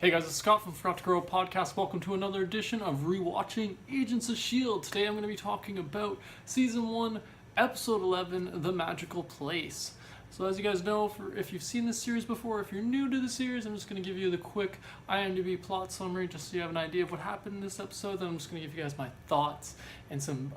Hey guys, it's Scott from Forgot to Grow Podcast. Welcome to another edition of ReWatching Agents of S.h.i.e.L.D. Today I'm going to be talking about Season 1, Episode 11, The Magical Place. So as you guys know, if you've seen this series before, if you're new to the series, I'm just going to give you the quick IMDb plot summary just so you have an idea of what happened in this episode. Then I'm just going to give you guys my thoughts and some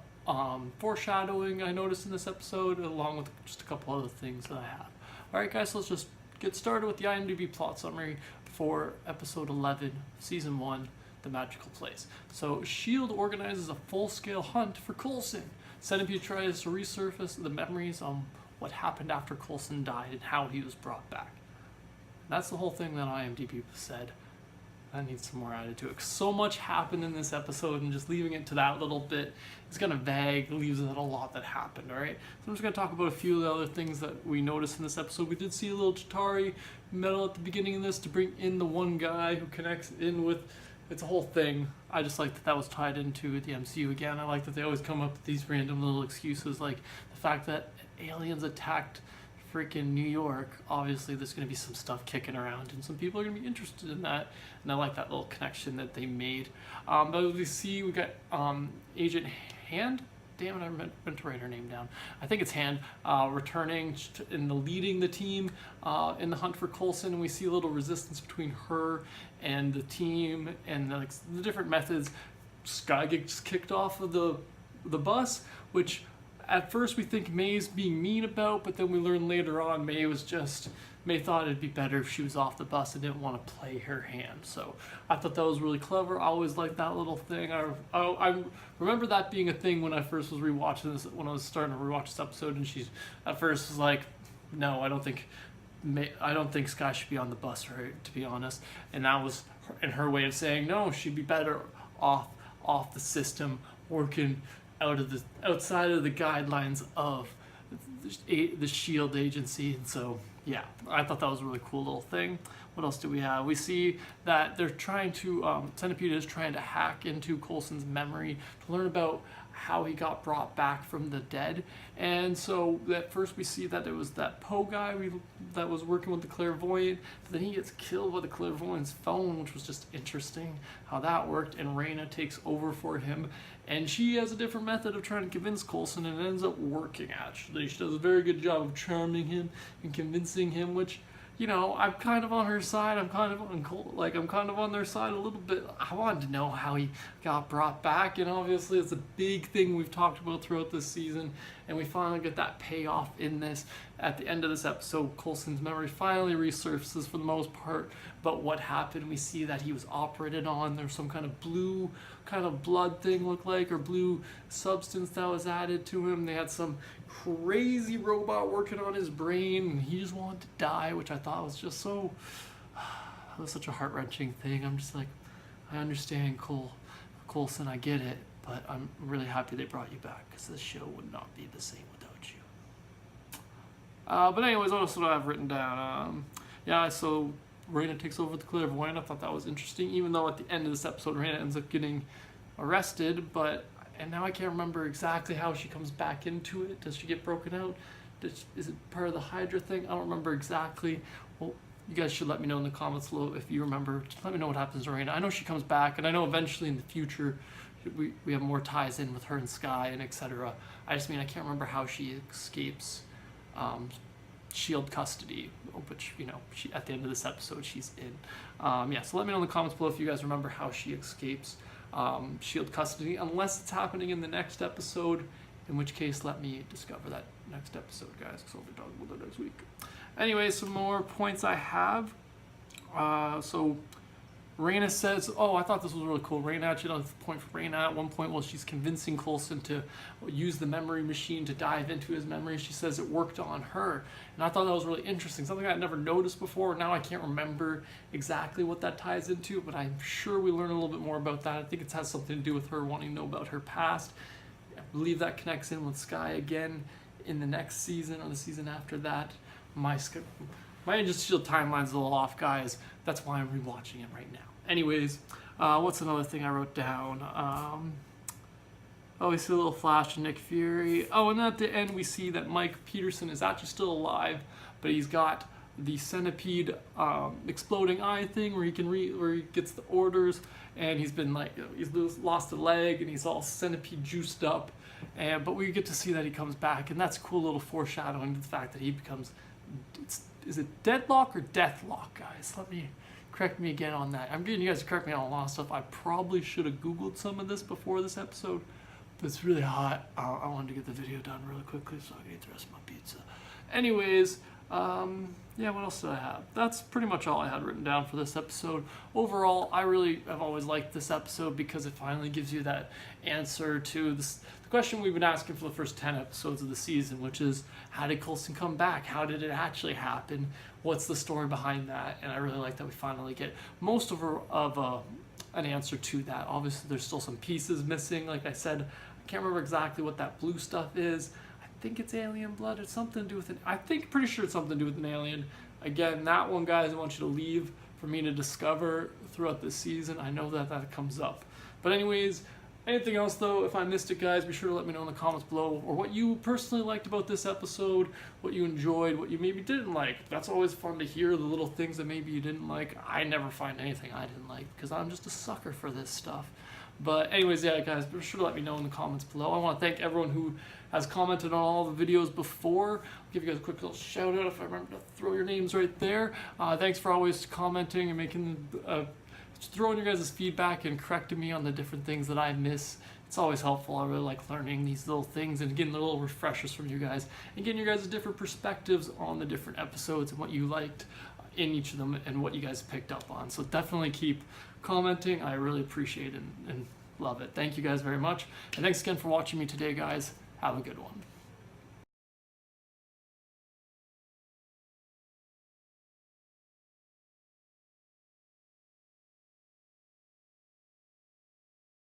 foreshadowing I noticed in this episode, along with just a couple other things that I have. Alright guys, so let's just get started with the IMDb plot summary for Episode 11, Season 1, The Magical Place. So, S.h.i.e.L.D. organizes a full-scale hunt for Coulson. Centipede tries to resurface the memories on what happened after Coulson died and how he was brought back. That's the whole thing that IMDb said. I need some more added to it. So much happened in this episode, and just leaving it to that little bit is kind of vague, leaves out a lot that happened, alright? So I'm just going to talk about a few of the other things that we noticed in this episode. We did see a little Chitauri medal at the beginning of this to bring in the one guy who connects in with, it's a whole thing. I just like that that was tied into the MCU again. I like that they always come up with these random little excuses, like the fact that aliens attacked freaking New York. Obviously there's going to be some stuff kicking around and some people are going to be interested in that, and I like that little connection that they made. But we see we got Agent Hand, damn it, I meant to write her name down. I think it's Hand, returning and leading the team in the hunt for Coulson, and we see a little resistance between her and the team and the different methods. Skye gets kicked off of the bus, which at first we think May's being mean about, but then we learn later on May thought it'd be better if she was off the bus and didn't want to play her hand. So I thought that was really clever. I always liked that little thing. I remember that being a thing when I first was rewatching this, when I was starting to rewatch this episode, and she at first was like, no, I don't think Skye should be on the bus, to be honest. And that was her way of saying, no, she'd be better off the system, working outside of the guidelines of the S.h.i.e.L.D. agency. And so yeah, I thought that was a really cool little thing. What else do we have? We see that they're trying to Centipede is trying to hack into Coulson's memory to learn about how he got brought back from the dead. And so at first we see that it was that Poe guy that was working with the clairvoyant, but then he gets killed by the clairvoyant's phone, which was just interesting how that worked. And Raina takes over for him, and she has a different method of trying to convince Coulson, and it ends up working. Actually, she does a very good job of charming him and convincing him, which, you know, I'm kind of on her side. I'm kind of on their side a little bit. I wanted to know how he got brought back, and obviously it's a big thing we've talked about throughout this season, and we finally get that payoff in this. At the end of this episode, Coulson's memory finally resurfaces for the most part, but what happened, we see that he was operated on. There's some kind of blue kind of blood thing looked like, or blue substance that was added to him. They had some crazy robot working on his brain, and he just wanted to die, which I thought was just so, that was such a heart-wrenching thing. I'm just like, I understand, Coulson, I get it, but I'm really happy they brought you back, because this show would not be the same without you. But anyways, what else would I have written down? Yeah, so Raina takes over the clairvoyant. I thought that was interesting, even though at the end of this episode Raina ends up getting arrested, and now I can't remember exactly how she comes back into it. Does she get broken out? Is it part of the Hydra thing? I don't remember exactly. Well, you guys should let me know in the comments below if you remember. Just let me know what happens to Raina. I know she comes back, and I know eventually in the future we have more ties in with her and Skye and etc. I just mean I can't remember how she escapes S.h.i.e.L.D. custody, which, you know, at the end of this episode she's in. Yeah, so let me know in the comments below if you guys remember how she escapes S.h.i.e.L.D. custody, unless it's happening in the next episode, in which case let me discover that next episode, guys, because I'll be talking about it next week. Anyway, some more points I have. So Raina says, oh, I thought this was really cool. Raina, actually, another point for Raina, at one point while she's convincing Coulson to use the memory machine to dive into his memory, she says it worked on her. And I thought that was really interesting, something I'd never noticed before. Now I can't remember exactly what that ties into, but I'm sure we learn a little bit more about that. I think it has something to do with her wanting to know about her past. I believe that connects in with Skye again in the next season or the season after that. My Agents of S.h.i.e.L.D. timeline's a little off, guys. That's why I'm rewatching it right now. Anyways, what's another thing I wrote down? Oh, we see a little flash of Nick Fury. Oh, and at the end we see that Mike Peterson is actually still alive, but he's got the centipede exploding eye thing where he can where he gets the orders, and he's been like, he's lost a leg and he's all centipede juiced up, but we get to see that he comes back, and that's a cool little foreshadowing to the fact that he becomes, is it Deadlock or Deathlock, guys? Correct me again on that. I'm getting you guys to correct me on a lot of stuff. I probably should have Googled some of this before this episode, but it's really hot. I wanted to get the video done really quickly so I can eat the rest of my pizza. Anyways, yeah, what else did I have? That's pretty much all I had written down for this episode. Overall, I really have always liked this episode because it finally gives you that answer to the question we've been asking for the first 10 episodes of the season, which is, how did Coulson come back? How did it actually happen? What's the story behind that? And I really like that we finally get most of an answer to that. Obviously, there's still some pieces missing. Like I said, I can't remember exactly what that blue stuff is. I think it's alien blood. It's something to do with it. Pretty sure it's something to do with an alien. Again, that one, guys, I want you to leave for me to discover throughout this season. I know that comes up. But anyways, anything else though, if I missed it, guys, be sure to let me know in the comments below, or what you personally liked about this episode, what you enjoyed, what you maybe didn't like. That's always fun to hear, the little things that maybe you didn't like. I never find anything I didn't like because I'm just a sucker for this stuff. But anyways, yeah, guys, be sure to let me know in the comments below. I want to thank everyone who has commented on all the videos before. I'll give you guys a quick little shout out if I remember to throw your names right there. Thanks for always commenting and making throwing your guys' feedback and correcting me on the different things that I miss. It's always helpful. I really like learning these little things and getting little refreshers from you guys and getting your guys' different perspectives on the different episodes and what you liked in each of them and what you guys picked up on. So definitely keep commenting. I really appreciate it and love it. Thank you guys very much. And thanks again for watching me today, guys. Have a good one.